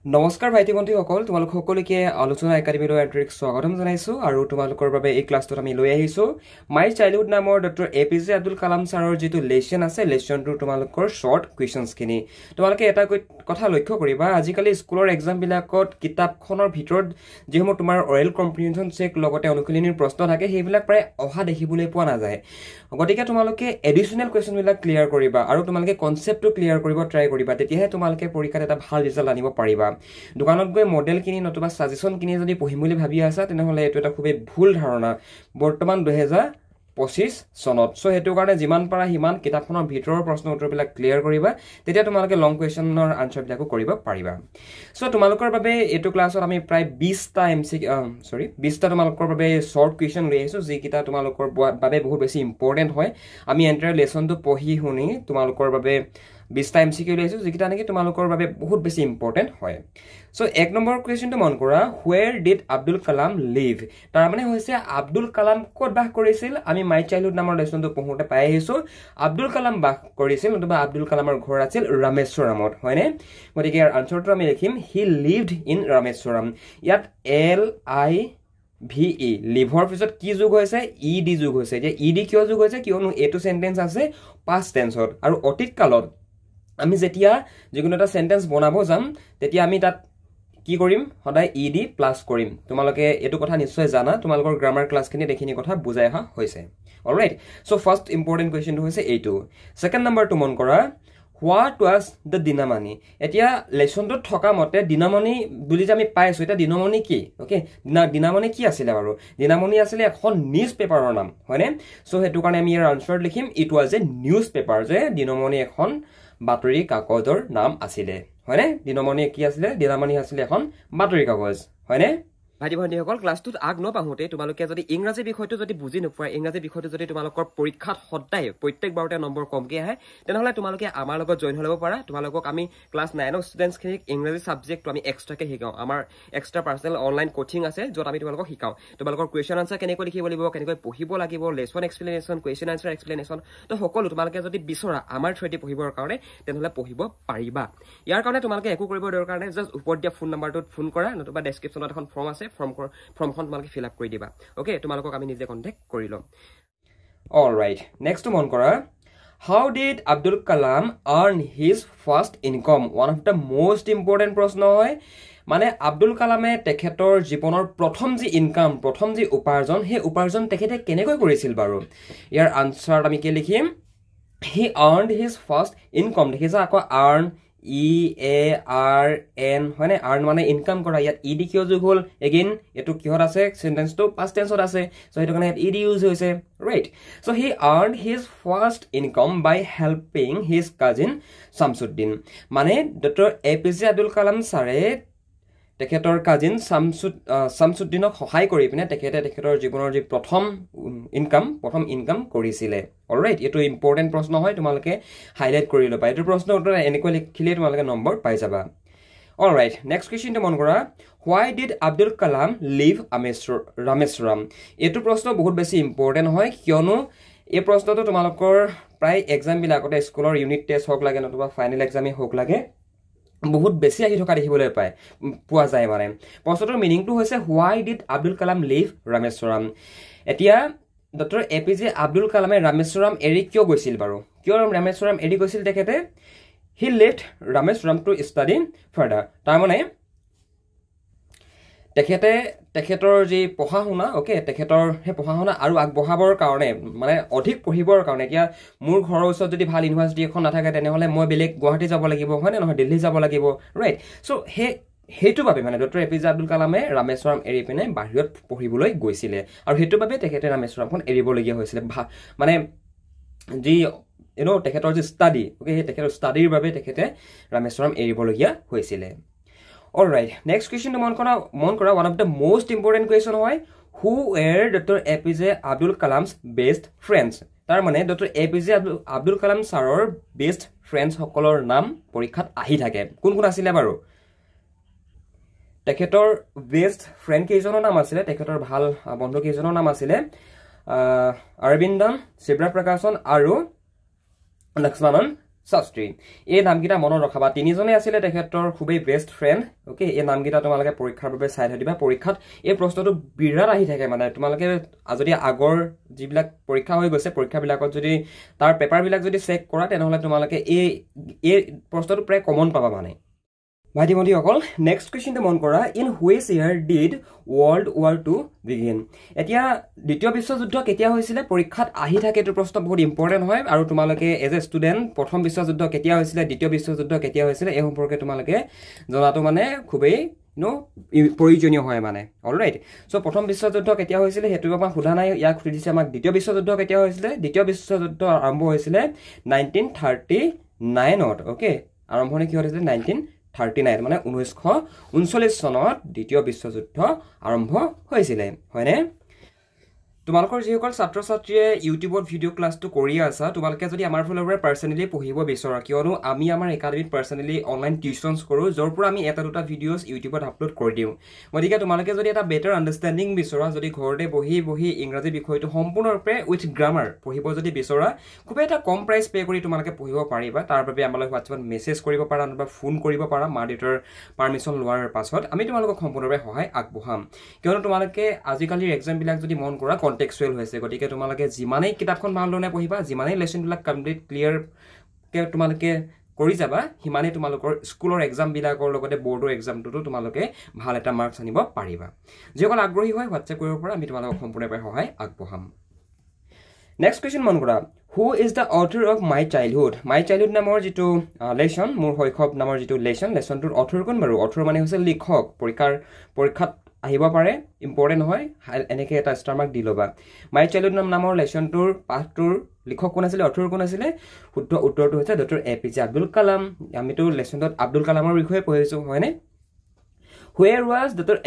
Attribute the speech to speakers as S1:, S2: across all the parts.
S1: নমস্কাৰ ভাইটি ভণ্টিসকল, তোমালোক সকলোকে আলোচনা একাডেমীলৈ আন্তৰিক স্বাগতম জনাইছোঁ আৰু তোমালোকৰ বাবে এই ক্লাছটোত আমি লৈ আহিছোঁ মাই চাইল্ডহুড নামৰ ডক্টৰ APJ আব্দুল কালাম ছাৰৰ যিটো লেচন আছে, লেচনটোৰ তোমালোকৰ শ্বৰ্ট কুৱেশ্যনছখিনি। তোমালোকে এটা কথা লক্ষ্য কৰিবা, আজিকালি স্কুলৰ এক্সামবিলাকত কিতাপখনৰ ভিতৰত যিসমূহ তোমাৰ অৰেল কম্প্ৰিহেনশ্যন চেক লগতে অনুশীলনীৰ প্ৰশ্ন থাকে, সেইবিলাক প্ৰায় অহা দেখিবলৈ পোৱা নাযায়। গতিকে তোমালোকে এডিশ্যনেল কুৱেশ্যনবিলাক ক্লিয়াৰ কৰিবা আৰু তোমালোকে কনচেপ্টটো ক্লিয়াৰ কৰিব ট্ৰাই কৰিবা, তেতিয়াহে তোমালোকে পৰীক্ষাত এটা ভাল ৰিজাল্ট আনিব পাৰিবা। দোকানত গৈ মডেল কিনি নতুবা সাজেশন কিনি যদি পঢ়িম বুলি ভাবি আছা, তেনেহ'লে এইটো এটা খুবেই ভুল ধাৰণা বৰ্তমান 2025 চনত। সো সেইটো কাৰণে যিমান পাৰা সিমান কিতাপখনৰ ভিতৰৰ প্ৰশ্ন উত্তৰবিলাক ক্লিয়াৰ কৰিবা, তেতিয়া তোমালোকে লং কুৱেশ্যনৰ আনচাৰবিলাকো কৰিব পাৰিবা। সো তোমালোকৰ বাবে এইটো ক্লাছত আমি প্ৰায় 20টা তোমালোকৰ বাবে শ্বৰ্ট কুৱেশ্যন লৈ আহিছোঁ, যিকেইটা তোমালোকৰ বাবে বহুত বেছি ইম্পৰ্টেণ্ট হয়। আমি এণ্টায়াৰ লেচনটো পঢ়ি শুনি তোমালোকৰ বাবে 20টা MCQ লৈ আহিছোঁ, যিকেইটা নেকি তোমালোকৰ বাবে বহুত বেছি ইম্পৰ্টেণ্ট হয়। সো 1 নম্বৰ কুৱেশ্যনটো মন কৰা, where did Abdul Kalam live? তাৰমানে হৈছে আব্দুল কালাম ক'ত বাস কৰিছিল? আমি মাই চাইল্ডহুড নামৰ লেচনটো পঢ়োঁতে পাই আহিছোঁ আব্দুল কালাম বাস কৰিছিল, নতুবা আব্দুল কালামৰ ঘৰ আছিল ৰামেশ্বৰমত, হয়নে? গতিকে ইয়াৰ আনচাৰটো আমি লিখিম হি লিভড ইন ৰামেশ্বৰম। ইয়াত LIVE লিভৰ পিছত কি যোগ হৈছে? ED যোগ হৈছে। যে ED কিয় যোগ হৈছে? কিয়নো এইটো চেণ্টেন্স আছে পাষ্ট টেন্সত, আৰু অতীত কালত আমি যেতিয়া যিকোনো এটা চেণ্টেন্স বনাব যাম, তেতিয়া আমি তাত কি কৰিম? সদায় ED প্লাছ কৰিম। তোমালোকে এইটো কথা নিশ্চয় জানা, তোমালোকৰ গ্ৰামাৰ ক্লাছখিনিত এইখিনি কথা বুজাই অহা হৈছে। অলৰাইট, চ' ফাৰ্ষ্ট ইম্পৰ্টেণ্ট কুৱেশ্যনটো হৈছে এইটো। ছেকেণ্ড নম্বৰটো মন কৰা, হোৱাট ৱাজ দ্য দিনামণি? এতিয়া লেচনটোত থকা মতে দিনামণি বুলি যে আমি পাই আছোঁ, এতিয়া দিনমণি কি? অ'কে, দিনামণি কি আছিলে বাৰু? দিনামণি আছিলে এখন নিউজ পেপাৰৰ নাম, হয়নে? চ' সেইটো কাৰণে আমি ইয়াৰ আনচাৰত লিখিম it was a news paper, যে দিনমণি এখন বাতৰি কাকতৰ নাম আছিলে, হয়নে? দিনমণি কি আছিলে? দিনমণি আছিলে এখন বাতৰি কাগজ, হয়নে? ভাইটি ভণ্টিসকল, ক্লাছটোত আগ নপাহোঁতে তোমালোকে যদি ইংৰাজী বিষয়টো যদি বুজি নোপোৱা, ইংৰাজী বিষয়টো যদি তোমালোকৰ পৰীক্ষাত সদায় প্ৰত্যেকবাৰতে নম্বৰ কমকৈ আহে, তেনেহ'লে তোমালোকে আমাৰ লগত জইন হৈ ল'ব পাৰা। তোমালোকক আমি ক্লাছ 9ৰ ষ্টুডেণ্টছখিনিক ইংৰাজী ছাবজেক্টটো আমি এক্সট্ৰাকৈ শিকাওঁ। আমাৰ এক্সট্ৰা পাৰ্চনেল অনলাইন কোচিং আছে, য'ত আমি তোমালোকক শিকাওঁ তোমালোকৰ কুৱেশ্যন আনচাৰ কেনেকৈ লিখিব লাগিব, কেনেকৈ পঢ়িব লাগিব, lesson explanation, question answer explanation, তো সকলো তোমালোকে যদি বিচৰা আমাৰ থ্ৰুৱেদি পঢ়িবৰ কাৰণে, তেনেহ'লে পঢ়িব পাৰিবা। ইয়াৰ কাৰণে তোমালোকে একো কৰিব দৰকাৰ নাই, জাষ্ট ওপৰত দিয়া ফোন নাম্বাৰটোত ফোন কৰা, নতুবা ডেছক্ৰিপশ্যনত এখন ফৰ্ম আছে, ফৰ্মখন তোমালোকে ফিল আপ কৰি দিবা। অ'কে, তোমালোকক আমি নিজে কণ্টেক্ট কৰি ল'ম। অলৰাইট, নেক্সটটো মন কৰা, how did Abdul Kalam earn his first income? One of the most important প্ৰশ্ন হয়। মানে আব্দুল কালামে তেখেতৰ জীৱনৰ প্ৰথম যি ইনকাম, প্ৰথম যি উপাৰ্জন, সেই উপাৰ্জন তেখেতে কেনেকৈ কৰিছিল বাৰু? ইয়াৰ আনচাৰত আমি কি লিখিম? হি আৰ্ণড হিজ ফাৰ্ষ্ট ইনকম। দেখিছা আকৌ আৰ্ণ, EARN, হয়নে? আৰ্ণ মানে ইনকাম কৰা। ইয়াত ED কিয় যোগ হ'ল? এগেইন এইটো কিহত আছে? চেণ্টেন্সটো পাষ্ট টেন্সত আছে, চ' সেইটো কাৰণে ইয়াত ED ইউজ হৈছে, ৰাইট? চ' হি আৰ্ণ হিজ ফাৰ্ষ্ট ইনকম বাই হেল্পিং হিজ কাজিন শামছুদ্দিন। মানে ডক্টৰ APJ আব্দুল কালাম ছাৰে তেখেতৰ কাজিন শামছুদ্দিনক সহায় কৰি পিনে তেখেতৰ জীৱনৰ যি প্ৰথম ইনকাম কৰিছিলে। অলৰাইট, এইটো ইম্পৰ্টেণ্ট প্ৰশ্ন হয়, তোমালোকে হাইলাইট কৰি ল'বা। এইটো প্ৰশ্ন উত্তৰ এনেকৈ লিখিলেই তোমালোকে নম্বৰ পাই যাবা। অলৰাইট, নেক্সট কুৱেশ্যনটো মন কৰা, why did Abdul Kalam live Rameswaram? এইটো প্ৰশ্ন বহুত বেছি ইম্পৰ্টেণ্ট হয়, কিয়নো এই প্ৰশ্নটো তোমালোকৰ প্ৰায় এক্সামবিলাকতে স্কুলৰ ইউনিট টেষ্ট হওক লাগে, নতুবা ফাইনেল এক্সামেই হওক লাগে, বহুত বেছি আহি থকা দেখিবলৈ পোৱা যায়। মানে প্ৰশ্নটোৰ মিনিংটো হৈছে why did Abdul Kalam live Rameswaram? এতিয়া ডক্টৰ APJ আব্দুল কালামে ৰামেশ্বৰম এৰি কিয় গৈছিল বাৰু? কিয় ৰামেশ্বৰম এৰি গৈছিল তেখেতে? He left Rameswaram to study further. তাৰমানে তেখেতৰ যি পঢ়া শুনা, অ'কে, তেখেতৰ সেই পঢ়া শুনা আৰু আগবঢ়াবৰ কাৰণে, মানে অধিক পঢ়িবৰ কাৰণে, এতিয়া মোৰ ঘৰৰ ওচৰত যদি ভাল ইউনিভাৰ্চিটি এখন নাথাকে, তেনেহ'লে মই বেলেগ গুৱাহাটী যাব লাগিব, হয়নে নহয়? দিল্লী যাব লাগিব, ৰাইট? চ' সেইটো বাবে মানে ডক্টৰ APJ আব্দুল কালামে ৰামেশ্বৰম এৰি পিনে বাহিৰত পঢ়িবলৈ গৈছিলে, আৰু সেইটো বাবে তেখেতে ৰামেশ্বৰমখন এৰিবলগীয়া হৈছিলে। মানে যি তেখেতৰ যি ষ্টাডি, অ'কে, সেই তেখেতৰ ষ্টাডিৰ বাবে তেখেতে ৰামেশ্বৰম এৰিবলগীয়া হৈছিলে। অলৰাইট, নেক্সট কুৱেশ্যনটো মন কৰা, one of the most important question হয়, who were doctor APJ Abdul Kalam's best friends? তাৰমানে ডক্টৰ APJ আব্দুল কালাম ছাৰৰ বেষ্ট ফ্ৰেণ্ডছসকলৰ নাম পৰীক্ষাত আহি থাকে। কোন কোন আছিলে বাৰু? তেখেতৰ বেষ্ট ফ্ৰেণ্ড কেইজনৰ নাম আছিলে, তেখেতৰ ভাল বন্ধু কেইজনৰ নাম আছিলে অৰবিন্দন, শিৱৰাজ প্ৰকাশন আৰু লক্ষ্মণন শাস্ত্ৰী এই নামকেইটা মনত ৰখাবা তিনিজনে আছিলে তেখেতৰ খুবেই বেষ্ট ফ্ৰেণ্ড ওকে এই নামকেইটা তোমালোকে পৰীক্ষাৰ বাবে চাই থৈ দিবা পৰীক্ষাত এই প্ৰশ্নটো বিৰাট আহি থাকে মানে তোমালোকে যদি আগৰ যিবিলাক পৰীক্ষা হৈ গৈছে পৰীক্ষাবিলাকত যদি তাৰ পেপাৰবিলাক যদি চেক কৰা তেনেহ'লে তোমালোকে এই প্ৰশ্নটো প্ৰায় কমন পাবা মানে ভাইটি ভণ্টিসকল নেক্সট কুৱেশ্যনটো মন কৰা in which year did world war II begin এতিয়া দ্বিতীয় বিশ্বযুদ্ধ কেতিয়া হৈছিলে পৰীক্ষাত আহি থাকে এইটো প্ৰশ্ন বহুত ইম্পৰ্টেণ্ট হয় আৰু তোমালোকে এজ এ ষ্টুডেণ্ট প্ৰথম বিশ্বযুদ্ধ কেতিয়া হৈছিলে দ্বিতীয় বিশ্বযুদ্ধ কেতিয়া হৈছিলে এই সম্পৰ্কে তোমালোকে জনাটো মানে খুবেই প্ৰয়োজনীয় হয় মানে অলৰাইট চ' প্ৰথম বিশ্বযুদ্ধ কেতিয়া হৈছিলে সেইটো আমাক সোধা নাই ইয়াক সুধিছে আমাক দ্বিতীয় বিশ্বযুদ্ধ কেতিয়া হৈছিলে দ্বিতীয় বিশ্বযুদ্ধ আৰম্ভ হৈছিলে 1939ত ওকে আৰম্ভণি কি হৈছিলে 1939 মানে 1939 চনত দ্বিতীয় বিশ্বযুদ্ধ আৰম্ভ হৈছিলে হয়নে তোমালোকৰ যিসকল ছাত্ৰ ছাত্ৰীয়ে ইউটিউবত ভিডিঅ' ক্লাছটো কৰি আছা তোমালোকে যদি আমাৰ ফালৰ পৰা পাৰ্চনেলি পঢ়িব বিচৰা কিয়নো আমি আমাৰ একাডেমিত পাৰ্চনেলি অনলাইন টিউচনছ কৰোঁ য'ৰ পৰা আমি এটা দুটা ভিডিঅ'ছ ইউটিউবত আপলোড কৰি দিওঁ গতিকে তোমালোকে যদি এটা বেটাৰ আণ্ডাৰষ্টেণ্ডিং বিচৰা যদি ঘৰতে বহি ইংৰাজী বিষয়টো সম্পূৰ্ণৰূপে উইথ গ্ৰামাৰ পঢ়িব যদি বিচৰা খুবেই এটা কম প্ৰাইচ পে' কৰি তোমালোকে পঢ়িব পাৰিবা তাৰ বাবে আমালৈ হোৱাটছএপত মেছেজ কৰিব পাৰা বা ফোন কৰিব পাৰা মা দেউতাৰ পাৰ্মিশ্যন লোৱাৰ পাছত আমি তোমালোকক সম্পূৰ্ণৰূপে সহায় আগবঢ়াম কিয়নো তোমালোকে আজিকালিৰ এক্সামবিলাক যদি মন কৰা কণ্টেক্সুৱেল হৈছে গতিকে তোমালোকে যিমানেই কিতাপখন ভালদৰে পঢ়িবা যিমানেই লেচনবিলাক কমপ্লিট ক্লিয়াৰকৈ তোমালোকে কৰি যাবা সিমানেই তোমালোকৰ স্কুলৰ এক্সামবিলাকৰ লগতে বৰ্ডৰ এক্সামটোতো তোমালোকে ভাল এটা মাৰ্কছ আনিব পাৰিবা যিসকল আগ্ৰহী হয় হোৱাটছএপ কৰিব পৰা আমি তোমালোকক সম্পূৰ্ণৰূপে সহায় আগবঢ়াম নেক্সট কুৱেশ্যন মন কৰা who is the author of my childhood নামৰ যিটো লেচন মোৰ শৈশৱ নামৰ যিটো লেচনটোৰ অথৰ কোন বাৰু অথৰ মানে হৈছে লিখক পৰীক্ষাত আহিব পাৰে ইম্পৰ্টেণ্ট হয় এনেকৈ এটা ষ্টাৰ মাৰ্ক দি ল'বা মাই চাইল্ডহুড নামৰ লেচনটোৰ পাঠটোৰ লিখক কোন আছিলে অথৰ কোন আছিলে শুদ্ধ উত্তৰটো হৈছে ডক্টৰ APJ আব্দুল কালাম আমিতো লেচনটোত আব্দুল কালামৰ বিষয়ে পঢ়িছোঁ হয়নে Where was Dr.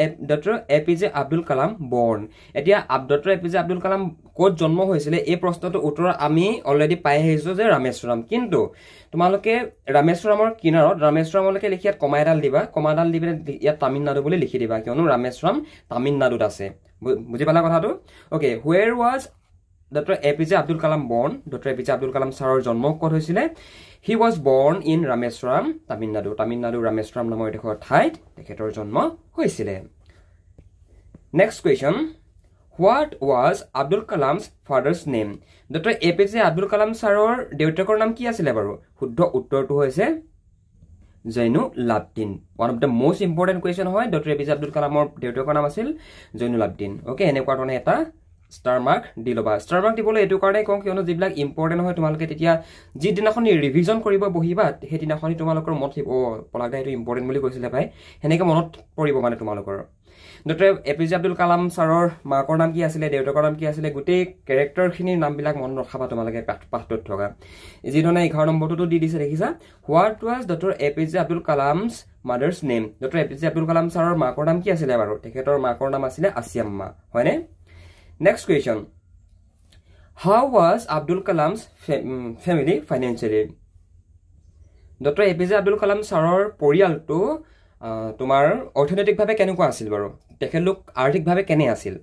S1: APJ Abdul Kalam born? এতিয়া Dr. APJ Abdul Kalam ক'ত জন্ম হৈছিলে এই প্ৰশ্নটো উত্তৰ আমি অলৰেডি পাই আহিছোঁ যে ৰামেশ্বৰম কিন্তু তোমালোকে ৰামেশ্বৰমৰ কিনাৰত ৰামেশ্বৰমলৈকে লিখি ইয়াত কমা এডাল দিবা কমা এডাল দি পিনে ইয়াত তামিলনাডু বুলি লিখি দিবা কিয়নো ৰামেশ্বৰম তামিলনাডুত আছে বুজি পালা কথাটো okay Where was Dr. APJ Abdul Kalam born? Dr. APJ Abdul Kalam ছাৰৰ জন্ম ক'ত হৈছিলে He was born in Rameswaram, Tamil Nadu Rameswaram নামৰ এডোখৰ ঠাইত তেখেতৰ জন্ম হৈছিলে Next question What was Abdul Kalam's father's name? Dr. APJ Abdul Kalam ছাৰৰ দেউতাকৰ নাম কি আছিলে বাৰু শুদ্ধ উত্তৰটো হৈছে Zainul Abidin One of the most important question হয় Dr. APJ Abdul Kalamৰ দেউতাকৰ নাম আছিল Zainul Abidin ওকে এনেকুৱা ধৰণে এটা ষ্টাৰ মাৰ্ক দি ল'বা ষ্টাৰ মাৰ্ক দিবলৈ এইটো কাৰণে কওঁ কিয়নো যিবিলাক ইম্পৰ্টেণ্ট হয় তোমালোকে তেতিয়া যিদিনাখনি ৰিভিজন কৰিব বহিবা সেইদিনাখনি তোমালোকৰ মনত পলাক এইটো ইম্পৰ্টেণ্ট বুলি কৈছিলে ভাই সেনেকৈ মনত পৰিব মানে তোমালোকৰ ডক্টৰ APJ আব্দুল কালাম ছাৰৰ মাকৰ নাম কি আছিলে দেউতাকৰ নাম কি আছিলে গোটেই কেৰেক্টাৰখিনিৰ নামবিলাক মনত ৰখাবা তোমালোকে পাঠটোত থকা যিধৰণে 11 নম্বৰটো দি দিছে দেখিছা what was doctor APJ Abdul Kalam's mother's name doctor APJ Abdul Kalam ছাৰৰ মাকৰ নাম কি আছিলে বাৰু তেখেতৰ মাকৰ নাম আছিলে আসিয়াম্মা হয়নে Next question How was Abdul Kalam's family financially? Dr. APJ Abdul Kalam ছাৰৰ পৰিয়ালটো তোমাৰ অৰ্থনৈতিকভাৱে কেনেকুৱা আছিল বাৰু তেখেতলোক আৰ্থিকভাৱে কেনে আছিল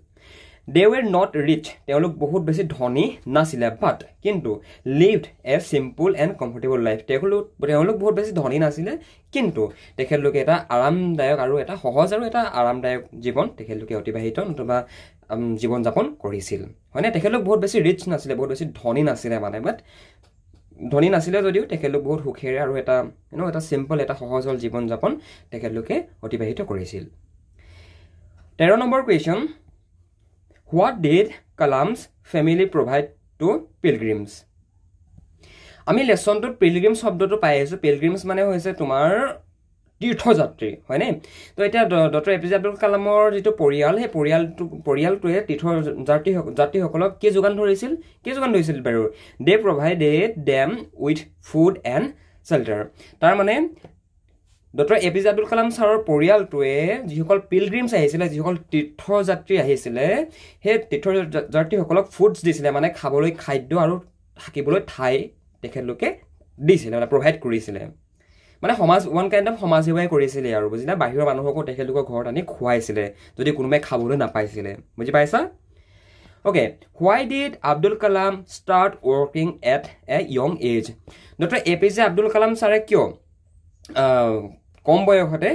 S1: They were not rich তেওঁলোক বহুত বেছি ধনী নাছিলে but কিন্তু lived a simple and comfortable life তেওঁলোক বহুত বেছি ধনী নাছিলে কিন্তু তেখেতলোকে এটা আৰামদায়ক আৰু এটা সহজ আৰু এটা আৰামদায়ক জীৱন তেখেতলোকে অতিবাহিত নতুবা জীৱন যাপন কৰিছিল হয়নে তেখেতলোক বহুত বেছি ৰিচ নাছিলে বহুত বেছি ধনী নাছিলে মানে বাট ধনী নাছিলে যদিও তেখেতলোক বহুত সুখেৰে আৰু এটা এটা সিম্পল এটা সহজ জীৱন যাপন তেখেতলোকে অতিবাহিত কৰিছিল 13 number question What did Kalam's family provide to pilgrims? আমি লেসনটোত pilgrims শব্দটো পাই আছো pilgrims মানে হৈছে তোমাৰ তীৰ্থযাত্ৰী হয়নে তো এটা ডক্টৰ APJ আব্দুল কালামৰ যেটো পৰিয়াল হে পৰিয়ালটোৱে তীৰ্থযাত্ৰীসকলক কি যোগান ধৰিছিল বাৰু they provided them with food and shelter তাৰ মানে ডক্টৰ APJ আব্দুল কালাম ছাৰৰ পৰিয়ালটোৱে যিসকল পিলগ্ৰিমছ আহিছিলে যিসকল তীৰ্থযাত্ৰী আহিছিলে সেই তীৰ্থযাত্ৰীসকলক ফুডছ দিছিলে মানে খাবলৈ খাদ্য আৰু থাকিবলৈ ঠাই তেখেতলোকে দিছিলে মানে প্ৰভাইড কৰিছিলে মানে সমাজ ওৱান কাইণ্ড অফ সমাজ সেৱাই কৰিছিলে আৰু বুজিলা বাহিৰৰ মানুহকো তেখেতলোকৰ ঘৰত আনি খুৱাইছিলে যদি কোনোবাই খাবলৈ নাপাইছিলে বুজি পাইছা Okay, why did Abdul Kalam start working at a young age? Dr. APJ Abdul Kalam sare kyo কম বয়সতে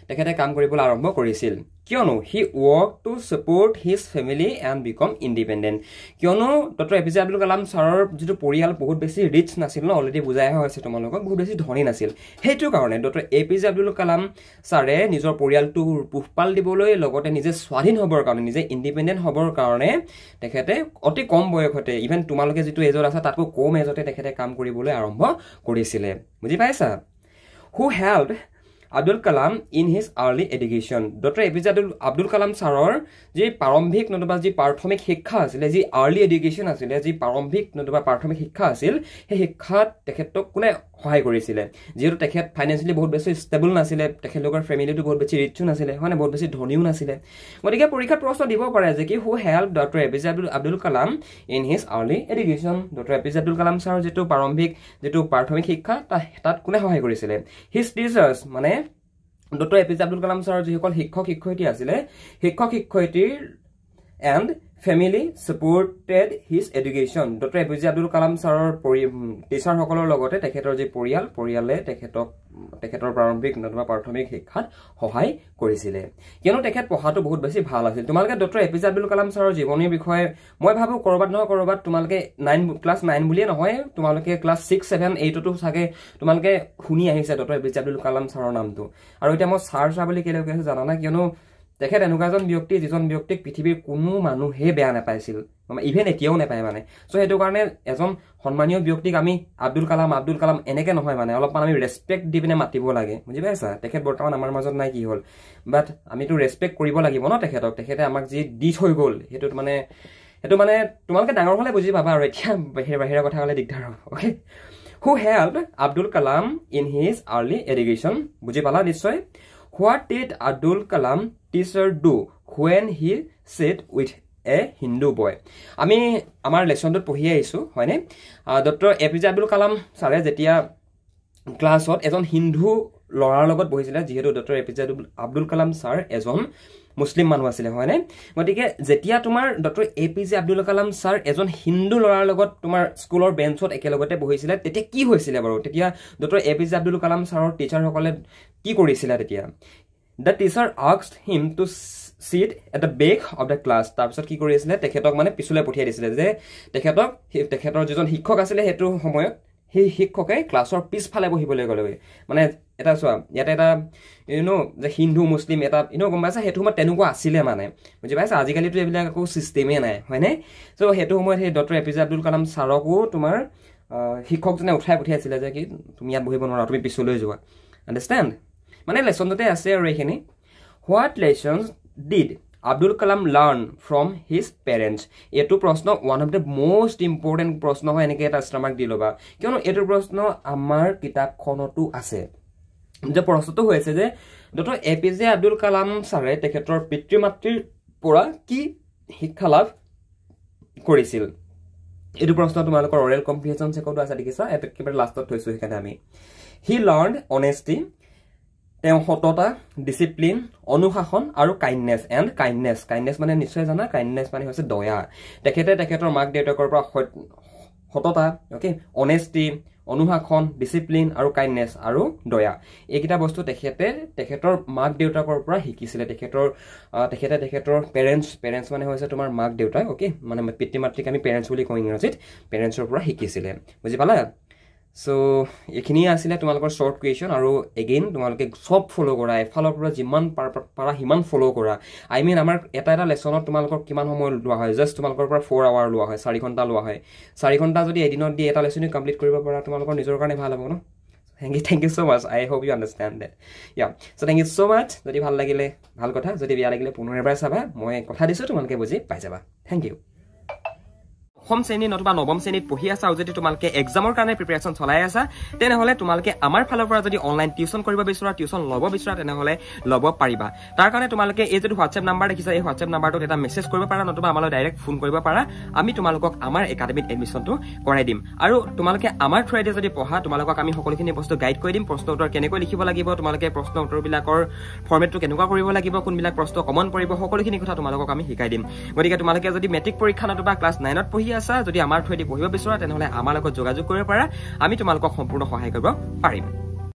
S1: তেখেতে কাম কৰিবলৈ আৰম্ভ কৰিছিল কিয়নো he worked to support his family and become independent কিয়নো ডক্টৰ এপিজে আব্দুল কালাম ছাৰৰ যেটো পৰিয়াল বহুত বেছি ৰিচ নাছিল ন অলৰেডি বুজাই হৈছে তোমালোকক বহুত বেছি ধনী নাছিল হেতু কাৰণে ডক্টৰ এপিজে আব্দুল কালাম ছাৰে নিজৰ পৰিয়ালটো পোহপাল দিবলৈ লগতে নিজে স্বাধীন হ'বৰ কাৰণে নিজে ইন্ডিপেন্ডেন্ট হ'বৰ কাৰণে তেখেতে অতি কম বয়সতে ইভেন তোমালোকে যেটো এজৰ আছে তাতকৈ কম এজতে তেখেতে কাম কৰিবলৈ আৰম্ভ কৰিছিল বুজি পাইছা who helped Abdul Kalam in his early education. Dr. APJ Abdul Kalam Sarar, ji parambhik notoba ji prathomik শিক্ষা আছিল ji early education আছিল ji parambhik notoba prathomik শিক্ষা আছিল he শিক্ষাত তেখেতক কোনে সহায় কৰিছিল যেহেতু তেখেত ফাইনান্সিয়ালি বহুত বেছি ষ্টেবল নাছিল তেখেতৰ ফ্যামিলিটো বহুত বেছি ৰিচ নাছিল মানে বহুত বেছি ধনীও নাছিল গতিকে পৰীক্ষাত প্ৰশ্ন দিব পাৰে যে কি who helped Dr. APJ Abdul Kalam in his early education. Dr. APJ Abdul Kalam Sar যেটো প্ৰাৰম্ভিক যেটো প্ৰাথমিক শিক্ষা তাত কোনে সহায় কৰিছিল his teachers মানে ডক্টৰ এপিজে আব্দুল কালাম ছাৰৰ যিসকল শিক্ষক শিক্ষয়িত্ৰী আছিলে শিক্ষক শিক্ষয়িত্ৰীৰ and family supported his education. Dr. APJ Abdul Kalam ছাৰৰ টিচাৰ সকলৰ লগতে তেখেতৰ যে পৰিয়ালে তেখেতৰ প্ৰাৰম্ভিক নতুবা প্ৰাথমিক শিক্ষাত সহায় কৰিছিল কিয়নো তেখেত পঢ়াটো বহুত বেছি ভাল আছিল তোমালোকে ডক্টৰ এপিজে আব্দুল কালাম ছাৰৰ জীৱনীৰ বিষয়ে মই ভাবো কৰবাত তোমালোকে 9 ক্লাস 9 বুলিয়ে নহয় তোমালোকে ক্লাস 6 7 8 তো সাগে তোমালোকে শুনি আহিছে ডক্টৰ এপিজে আব্দুল কালাম ছাৰৰ নামটো আৰু এটা মই সাৰ বুলি কেলে কৈছো জানা না কিয়নো তেখেত এনেকুৱাজন ব্যক্তি যিজন ব্যক্তিক পৃথিৱীৰ কোনো মানুহে বেয়া নাপাইছিল ইভেন এতিয়াও নাপায় মানে সো হেতু কাৰণে এজন সন্মানীয় ব্যক্তিক আমি আব্দুল কালাম এনেকে নহয় মানে অলপমান আমি ৰেসপেক্ট দি পিনে মাতিব লাগে বুজি পাইছা তেখেত বৰ্তমান আমাৰ মাজত নাই কি হল বাট আমি তো ৰেসপেক্ট কৰিব লাগিব ন তেখেতে আমাক যি দি থৈ গল হেতু মানে তোমালোকে ডাঙৰ হলে বুজি পাবা আৰু এতিয়া বাহিৰা কথা হলে দিগদাৰ হ'ব okay who helped Abdul Kalam in his early education বুজি পালা নিশ্চয় What did Abdul Kalam teacher do when he sat with a Hindu boy? আমি আমাৰ লেসনটো পঢ়ি আইছো হয়নে ডক্টৰ এপিজে আব্দুল কালাম ছাৰে যেতিয়া ক্লাছত এজন হিন্দু লৰাৰ লগত বহিছিল যেহেতু doctor APJ Abdul Kalam sir এজন মুসলিম মানুহ আছিল হয়নে গতিকে যেতিয়া তোমাৰ doctor APJ Abdul Kalam sir এজন হিন্দু লৰাৰ লগত তোমাৰ স্কুলৰ বেঞ্চত একেলগতে বহিছিল তেতিয়া কি হৈছিল বাৰু তেতিয়া ডক্টৰ এপিজে আব্দুল কালাম ছাৰৰ টিচাৰ সকলে কি কৰিছিল তেতিয়া the teacher asked him to sit at the back of the class তাৰপিছত কি কৰিছিল তেখেতক মানে পিছলৈ পঠিয়াই দিছিল যে তেখেতৰ যিজন শিক্ষক আছিল হেতু সময়ত সেই শিক্ষকে ক্লাছৰ পিছফালে বহিবলৈ গলে মানে এটা চোৱা ইয়াতে এটা যে হিন্দু মুসলিম এটা গম পাইছা হেতু সময়ত তেনেকুৱা আছিল মানে বুজি পাইছা আজিকালি তো এইবিলাক একো সিস্টেমে নাই হয়নে সো হেতু সময়ত সেই ডক্টৰ এপিজে আব্দুল কালাম ছাৰকো তোমাৰ শিক্ষকজনে উঠাই পঠিয়াইছিল যে কি তুমি ইয়াত বহিব নোৱাৰা তুমি পিছলৈ যোৱা আন্ডাৰস্ট্যান্ড মানে লেসনতে আছে আৰু এইখিনি what lessons did Abdul Kalam learn from his parents এটো প্ৰশ্ন one of the most important প্ৰশ্ন হয় এনেকে এটা ষ্টামাৰ্ক দি লবা কিয়নো এটো প্ৰশ্ন আমাৰ কিতাপখনতো আছে যে প্ৰশ্নটো হৈছে যে ডক্টৰ এপিজে আব্দুল কালাম ছাৰে তেখেতৰ পিতৃ মাতৃৰ পৰা কি শিক্ষা লাভ কৰিছিল এটো প্ৰশ্ন তোমালোকৰ অৰেল কম্প্ৰিহেনচন চেকটো আছে দেখিছা একেবাৰে লাষ্টত থৈছো সেইকাৰণে আমি he learned honesty তেওঁ সততা ডিসিপ্লিন অনুশাসন আৰু কাইন্ডনেস মানে নিশ্চয় জানা কাইন্ডনেস মানে হৈছে দয়া তেখেতৰ মাক দেউতাকৰ পৰা সততা ওকে অনেষ্টি অনুশাসন ডিসিপ্লিন আৰু কাইন্ডনেস আৰু দয়া এইকিটা বস্তু তেখেতৰ মাক দেউতাকৰ পৰা শিকিছিল তেখেতৰ পেৰেন্টস মানে হৈছে তোমাৰ মাক দেউতাক ওকে মানে পিতৃ মাতৃক আমি পেৰেন্টস বুলি কওঁ ইংৰাজীত পেৰেন্টসৰ পৰা শিকিছিল বুজি পালা সো এখিনি আছিলে তোমালোকৰ শৰ্ট কুৱেশ্চন আৰু এগেইন তোমালোকে সব ফলো কৰা এফালৰ পৰা যিমান পাৰা হিমান ফলো কৰা আই মিন আমাৰ এটা লেসনত তোমালোকৰ কিমান সময় লোৱা হয় জাস্ট তোমালোকৰ পৰা 4 আৱাৰ লোৱা হয় 4 ঘণ্টা লোৱা হয় 4 ঘণ্টা যদি এদিনত দি এটা লেসন কমপ্লিট কৰিব পাৰা তোমালোকৰ নিজৰ কাৰণে ভাল হ'ব ন thank you so much I hope you understand that yeah so thank you so much যদি ভাল লাগিলে ভাল কথা যদি বেয়া লাগিলে পুনৰ এবাৰ চাবা মই কথা দিছো তোমালোকে বুজি পাই যাবা thank you দশম শ্ৰেণী নতুবা নৱম শ্ৰেণীত পঢ়ি আছা আৰু যদি তোমালোকে এক্সামৰ কাৰণে প্ৰিপাৰেচন চলাই আছা তেনেহলে তোমালোকে আমাৰ ফালৰ পৰা যদি অনলাইন টিউচন কৰিব বিচৰা টিউচন ল'ব বিচৰা তেনেহলে ল'ব পাৰিবা তাৰ কাৰণে তোমালোকে এই যদি হোৱাটছএপ নাম্বাৰ দেখিছা এই হোৱাটছএপ নাম্বাৰটোত এটা মেছেজ কৰিব পাৰা নতুবা আমালৈ ডাইৰেক্ট ফোন কৰিব পাৰা আমি তোমালোকক আমাৰ একাডেমিত এডমিশ্যনটো কৰাই দিম আৰু তোমালোকে আমাৰ থ্ৰুৱেদি যদি পঢ়া তোমালোকক আমি সকলোখিনি বস্তু গাইড কৰি দিম প্ৰশ্ন উত্তৰ কেনেকৈ লিখিব লাগিব তোমালোকে প্ৰশ্ন উত্তৰবিলাকৰ ফৰ্মেটটো কেনেকুৱা কৰিব লাগিব কোনবিলাক প্ৰশ্ন কমন পৰিব সকলোখিনি কথা তোমালোকক আমি শিকাই দিম গতিকে তোমালোকে যদি মেট্ৰিক পৰীক্ষা নতুবা ক্লাছ 9ত পঢ়ি আছা যদি আমাৰ থ্ৰুৱেদি পঢ়িব বিচৰা তেনেহলে আমাৰ লগত যোগাযোগ কৰিব পাৰা আমি তোমালোকক সম্পূৰ্ণ সহায় কৰিব পাৰিম